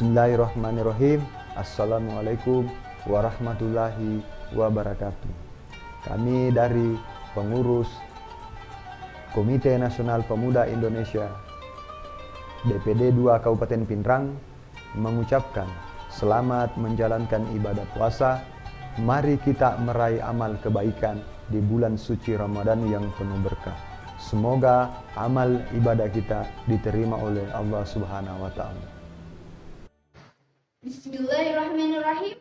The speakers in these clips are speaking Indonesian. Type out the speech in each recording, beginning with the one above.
Bismillahirrahmanirrahim. Assalamualaikum warahmatullahi wabarakatuh. Kami dari pengurus Komite Nasional Pemuda Indonesia DPD 2 Kabupaten Pinrang mengucapkan selamat menjalankan ibadah puasa. Mari kita meraih amal kebaikan di bulan suci Ramadan yang penuh berkah. Semoga amal ibadah kita diterima oleh Allah Subhanahu wa taala. Bismillahirrahmanirrahim.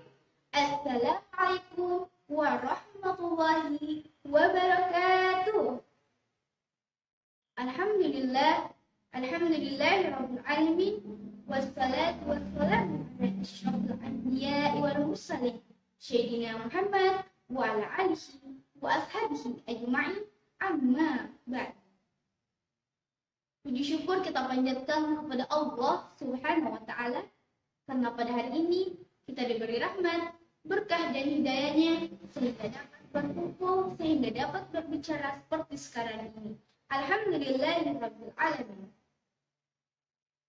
Assalamualaikum warahmatullahi wabarakatuh. Alhamdulillahirabbil alamin wassalatu wassalamu ala asyrafil anbiya'i wal mursalin sayyidina Muhammad wa ala alihi wa ashabihi ajma'in, amma ba'd. Puji syukur kita panjatkan kepada Allah Subhanahu wa taala karena pada hari ini kita diberi rahmat, berkah dan hidayahnya sehingga dapat berkumpul, sehingga dapat berbicara seperti sekarang ini. Alhamdulillahirabbil alamin.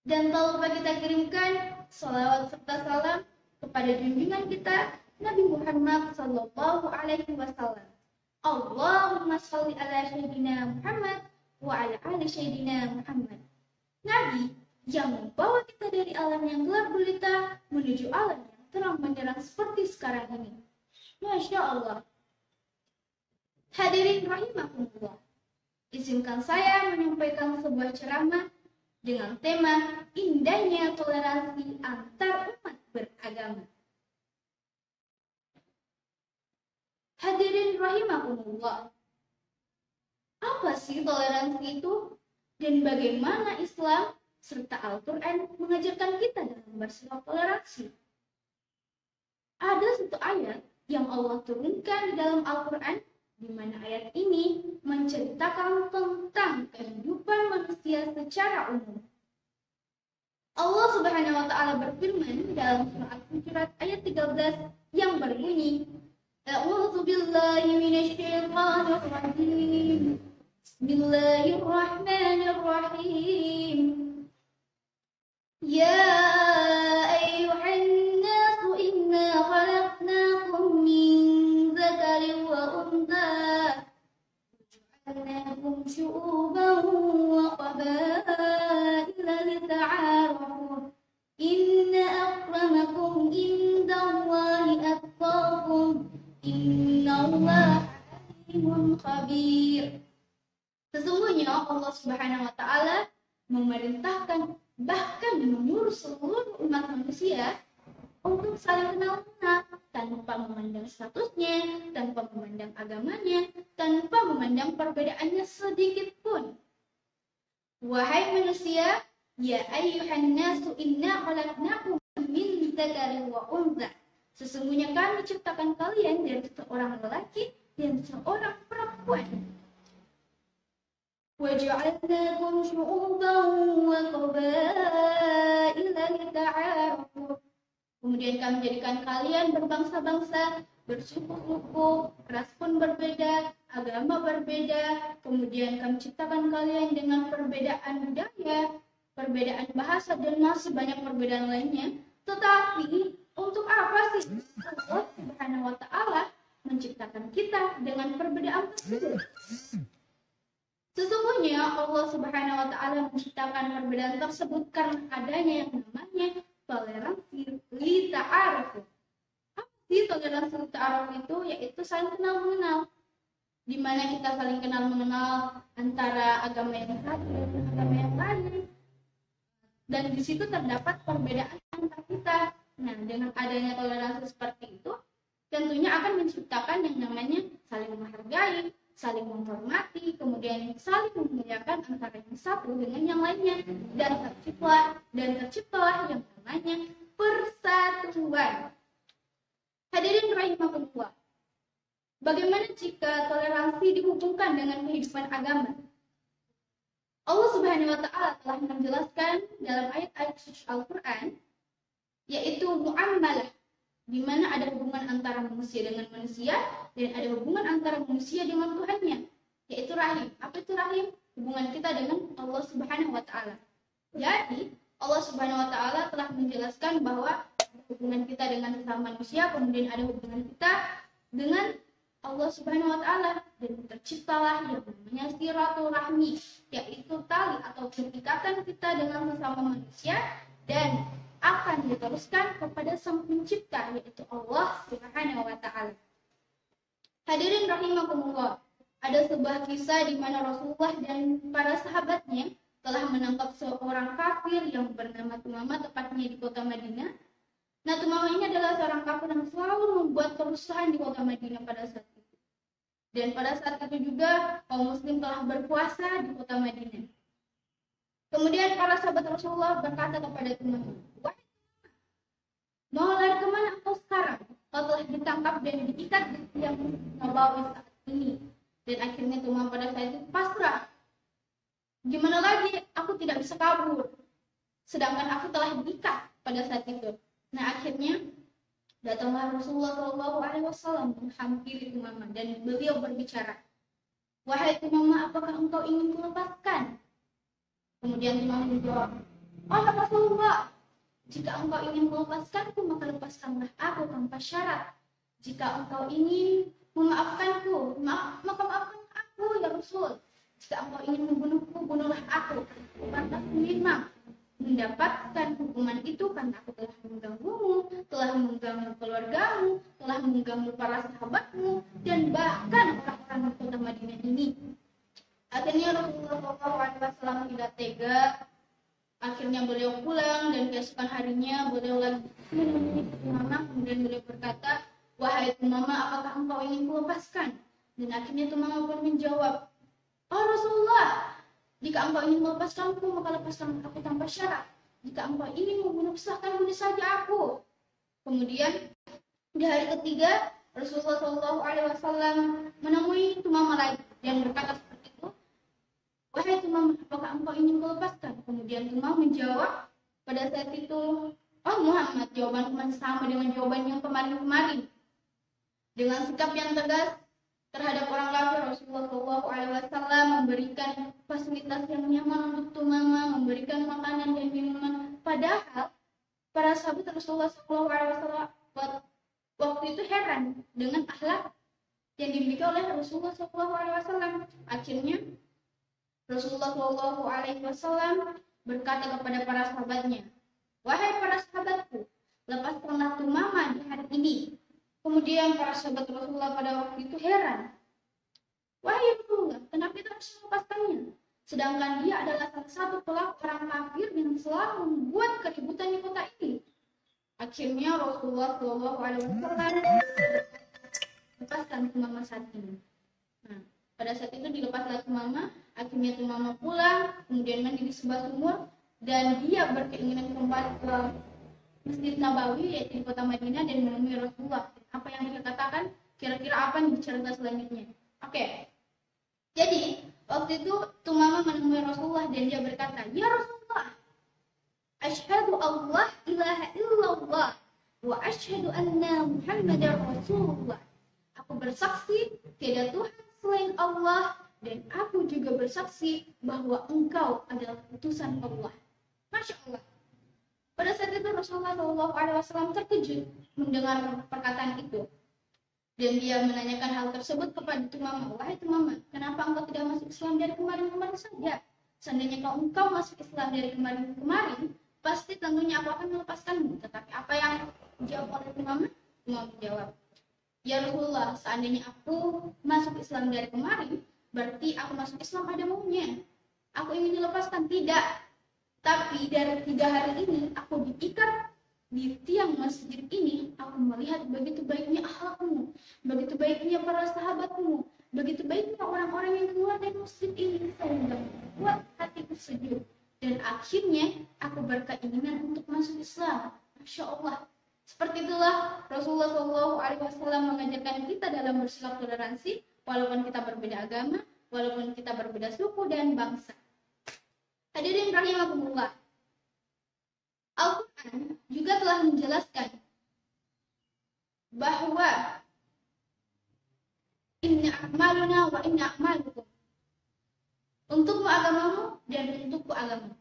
Dan tak lupa kita kirimkan salawat serta salam kepada junjungan kita Nabi Muhammad sallallahu alaihi wasallam. Allahumma shalli ala sayyidina Muhammad wa ala ali sayyidina Muhammad. Nabi yang membawa kita dari alam yang gelap gulita menuju alam yang terang benderang seperti sekarang ini. Masya Allah. Hadirin rahimakumullah. Izinkan saya menyampaikan sebuah ceramah dengan tema indahnya toleransi antar umat beragama. Hadirin rahimakumullah. Apa sih toleransi itu? Dan bagaimana Islam serta Al-Quran mengajarkan kita dalam bersifat toleransi? Ada satu ayat yang Allah turunkan di dalam Al-Quran, di mana ayat ini menceritakan tentang kehidupan manusia secara umum. Allah Subhanahu wa taala berfirman dalam surah Al-Hujurat ayat 13 yang berbunyi, A'udzu billahi minasyaitonir rajim. Bismillahirrahmanirrahim. Ya ayyuhan nasu inna khalaqnakum min dzakarin wa untha waja'alnakum syu'uban wa qabaila lita'arafu inna akramakum indallahi atqakum innallaha alimun khabir. Sesungguhnya Allah Subhanahu wa taala memerintahkan, bahkan menyuruh seluruh umat manusia untuk saling kenal-kenal tanpa memandang statusnya, tanpa memandang agamanya, tanpa memandang perbedaannya sedikit pun. Wahai manusia, ya ayyuhan nasu inna khalaqnakum min dzakarin wa untha. Sesungguhnya kami ciptakan kalian dari seorang lelaki dan seorang perempuan. وَجَعَلْنَاكُمْ شُعُوبًا وَقَبَائِلَ لِتَعَارَفُوا. Kemudian kami jadikan kalian berbangsa-bangsa, bersuku-suku, ras pun berbeda, agama berbeda. Kemudian kami ciptakan kalian dengan perbedaan budaya, perbedaan bahasa, dan masih banyak perbedaan lainnya. Tetapi untuk apa sih Allah Subhanahu wa taala menciptakan kita dengan perbedaan tersebut? Sesungguhnya Allah Subhanahu wa taala menciptakan perbedaan tersebut karena adanya yang namanya toleransi li ta'aruf. Apa sih toleransi li ta'aruf itu? Yaitu saling kenal mengenal. Di mana kita saling kenal mengenal antara agama yang satu dan agama yang lain. Dan di situ terdapat perbedaan antara kita. Nah, dengan adanya toleransi seperti itu, tentunya akan menciptakan yang namanya saling menghargai, saling menghormati, kemudian saling memuliakan antara yang satu dengan yang lainnya, dan terciptalah yang namanya persatuan. Hadirin rahimakumullah. Bagaimana jika toleransi dihubungkan dengan kehidupan agama? Allah Subhanahu wa taala telah menjelaskan dalam ayat-ayat suci Al-Qur'an, yaitu muamalah, di mana ada hubungan antara manusia dengan manusia dan ada hubungan antara manusia dengan Tuhannya, yaitu rahim. Apa itu rahim? Hubungan kita dengan Allah Subhanahu wa taala. Jadi, Allah Subhanahu wa taala telah menjelaskan bahwa hubungan kita dengan sesama manusia, kemudian ada hubungan kita dengan Allah Subhanahu wa taala, dan terciptalah yang namanya silaturahmi, yaitu tali atau ikatan kita dengan sesama manusia dan akan diteruskan kepada Sang Pencipta, yaitu Allah Subhanahu wa taala. Hadirin rahimakumullah, ada sebuah kisah di mana Rasulullah dan para sahabatnya telah menangkap seorang kafir yang bernama Tumama, tepatnya di kota Madinah. Nah, Tumama ini adalah seorang kafir yang selalu membuat kerusuhan di kota Madinah pada saat itu. Dan pada saat itu juga kaum muslim telah berpuasa di kota Madinah. Kemudian para sahabat Rasulullah berkata kepada Tumama, "Wahai Tumama, mau lari kemana engkau sekarang? Kau telah ditangkap dan diikat di tiang Nabawi saat ini." Dan akhirnya Tumama pada saat itu pasrah. Gimana lagi? Aku tidak bisa kabur, sedangkan aku telah diikat pada saat itu. Nah, akhirnya datanglah Rasulullah SAW menghampiri Tumama dan beliau berbicara, "Wahai Tumama, apakah engkau ingin kulepaskan?" Kemudian Tumama menjawab, "Oh Rasulullah, jika engkau ingin melepaskanku, maka lepaskanlah aku tanpa syarat. Jika engkau ingin memaafkanku, maka maafkan aku ya Rasul. Jika engkau ingin membunuhku, bunuhlah aku. Karena memang mendapatkan hukuman itu karena aku telah mengganggumu, telah mengganggu keluargamu, telah mengganggu para sahabatmu, dan bahkan orang-orang di kota Madinah ini." Akhirnya Rasulullah SAW tidak tega. Akhirnya beliau pulang dan keesokan harinya beliau lagi menemui Tumama, kemudian beliau berkata, "Wahai Tumama, apakah engkau ingin kulepaskan?" Dan akhirnya Tumama pun menjawab, "Oh Rasulullah, jika engkau ingin melepaskanku, maka lepaskan aku tanpa syarat. Jika engkau ingin membunuh, silahkan bunuh saja aku." Kemudian di hari ketiga Rasulullah SAW menemui Tumama lagi dan berkata seperti itu, "Wahai Tumama, apakah engkau ingin melepaskan?" Kemudian Tumama menjawab pada saat itu, "Oh Muhammad, jawabanku masih sama dengan jawaban yang kemarin-kemarin." Dengan sikap yang tegas terhadap orang kafir, Rasulullah SAW memberikan fasilitas yang nyaman untuk Tumama, memberikan makanan dan minuman. Padahal para sahabat Rasulullah SAW waktu itu heran dengan akhlak yang dimiliki oleh Rasulullah SAW. Akhirnya Rasulullah SAW berkata kepada para sahabatnya, "Wahai para sahabatku, lepaskanlah Tumama di hari ini." Kemudian para sahabat Rasulullah pada waktu itu heran, "Wahai Rasulullah, kenapa kita harus melepaskannya? Sedangkan dia adalah salah satu pelaku orang kafir yang selalu membuat keributan di kota ini." Akhirnya Rasulullah SAW lepaskan Tumama saat ini. Nah, pada saat itu dilepaslah Tumama. Akhirnya Tumama pulang, kemudian mandi di sebuah sumur, dan dia berkeinginan kembali ke Masjid Nabawi, yaitu di kota Madinah, dan menemui Rasulullah. Apa yang dia katakan? Kira-kira apa yang cerita selanjutnya? Oke. Jadi waktu itu Tumama menemui Rasulullah dan dia berkata, "Ya Rasulullah, asyhadu Allah ilaha illallah wa asyhadu anna Muhammadar Rasulullah." Aku bersaksi tiada Tuhan selain Allah, dan aku juga bersaksi bahwa engkau adalah utusan Allah. Masya Allah. Pada saat itu Rasulullah SAW terkejut mendengar perkataan itu. Dan dia menanyakan hal tersebut kepada Tumama, "Wahai Tumama, kenapa engkau tidak masuk Islam dari kemarin-kemarin saja? Seandainya engkau masuk Islam dari kemarin-kemarin, pasti tentunya aku akan melepaskanmu." Tetapi apa yang dijawab oleh Tumama? Tumama menjawab, "Ya Rasulullah, seandainya aku masuk Islam dari kemarin, berarti aku masuk Islam ada maunya. Aku ingin dilepaskan." Tidak. Tapi dari 3 hari ini aku diikat di tiang masjid ini, aku melihat begitu baiknya akhlakmu, begitu baiknya para sahabatmu, begitu baiknya orang-orang yang keluar dari masjid ini, sehingga membuat hatiku sejuk. Dan akhirnya aku berkeinginan untuk masuk Islam. Masya Allah. Seperti itulah Rasulullah SAW mengajarkan kita dalam bersikap toleransi, walaupun kita berbeda agama, walaupun kita berbeda suku dan bangsa. Hadirin rahimakumullah. Al-Quran juga telah menjelaskan bahwa inna a'maluna wa inna a'malukum, untukmu agamamu dan untukku agamamu.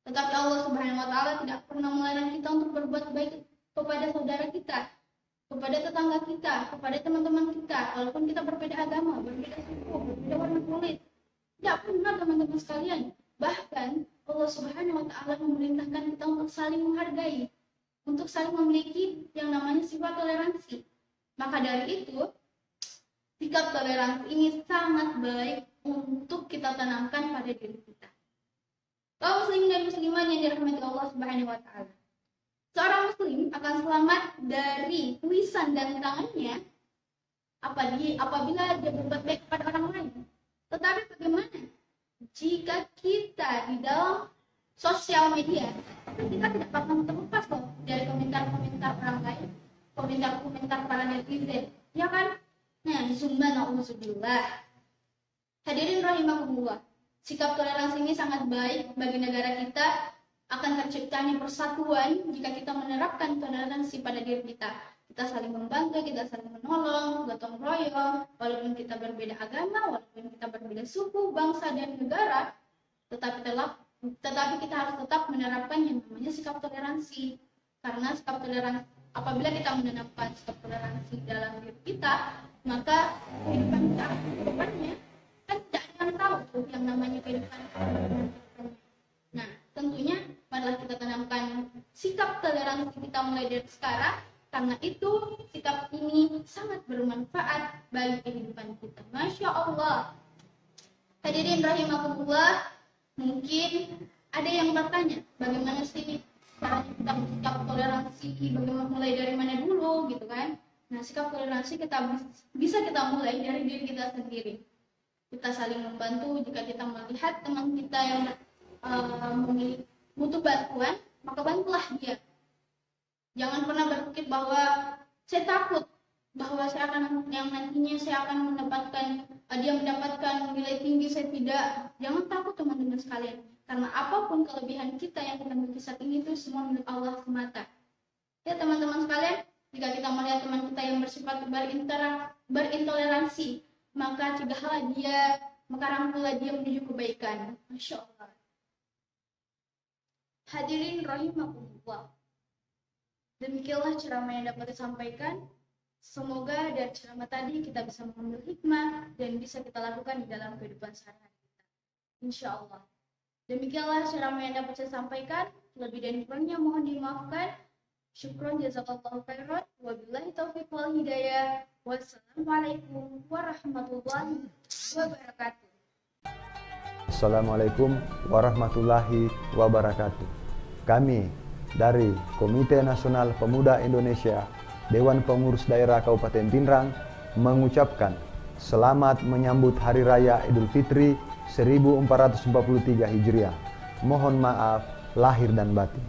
Tetapi Allah Subhanahu wa Ta'ala tidak pernah melarang kita untuk berbuat baik kepada saudara kita, kepada tetangga kita, kepada teman-teman kita, walaupun kita berbeda agama, berbeda suku, berbeda warna kulit. Tidak pernah, teman-teman sekalian. Bahkan Allah Subhanahu wa Ta'ala memerintahkan kita untuk saling menghargai, untuk saling memiliki yang namanya sifat toleransi. Maka dari itu, sikap toleransi ini sangat baik untuk kita tanamkan pada diri kita. Kaum muslimin dan muslimat yang dirahmati Allah Subhanahu wa Ta'ala, seorang muslim akan selamat dari tulisan dan tangannya apabila dia berbuat baik kepada orang lain. Tetapi bagaimana jika kita di dalam sosial media, kita tidak pernah terlepas loh dari komentar-komentar orang lain, komentar-komentar para netizen, ya kan? Nah, subhanallah. Hadirin rahimakumullah, sikap toleransi ini sangat baik bagi negara kita. Akan terciptanya persatuan jika kita menerapkan toleransi pada diri kita. Kita saling membantu, kita saling menolong, gotong royong, walaupun kita berbeda agama, walaupun kita berbeda suku, bangsa, dan negara, tetapi kita harus tetap menerapkan yang namanya sikap toleransi. Karena sikap toleransi, apabila kita menanamkan sikap toleransi dalam diri kita, maka kehidupan kita ke depannya kan tidak ada yang tahu yang namanya kehidupan. Nah, tentunya marilah kita tanamkan sikap toleransi kita mulai dari sekarang, karena itu sikap ini sangat bermanfaat bagi kehidupan kita. Masya Allah. Hadirin rahimakumullah, mungkin ada yang bertanya, bagaimana sih caranya kita bersikap toleransi, bagaimana mulai dari mana dulu gitu kan. Nah, sikap toleransi kita bisa kita mulai dari diri kita sendiri. Kita saling membantu. Jika kita melihat teman kita yang butuh bantuan, maka bantulah dia. Jangan pernah berpikir bahwa saya takut bahwa saya akan yang nantinya saya akan mendapatkan dia mendapatkan nilai tinggi, saya tidak. Jangan takut teman-teman sekalian, karena apapun kelebihan kita yang kita miliki saat ini itu semua milik Allah semata. Ya teman-teman sekalian, jika kita melihat teman kita yang bersifat berintoleransi, maka rangkulah dia menuju kebaikan. Masya Allah. Hadirin rahimakumullah, demikianlah ceramah yang dapat disampaikan. Semoga dari ceramah tadi kita bisa mengambil hikmah dan bisa kita lakukan di dalam kehidupan sehari-hari kita, insya Allah. Demikianlah ceramah yang dapat saya sampaikan. Lebih dan kurangnya mohon dimaafkan. Syukron jazakallahu khairan. Wabillahi taufiq wal hidayah. Wassalamualaikum warahmatullahi wabarakatuh. Assalamualaikum warahmatullahi wabarakatuh. Kami dari Komite Nasional Pemuda Indonesia, Dewan Pengurus Daerah Kabupaten Pinrang mengucapkan selamat menyambut Hari Raya Idul Fitri 1443 Hijriah. Mohon maaf lahir dan batin.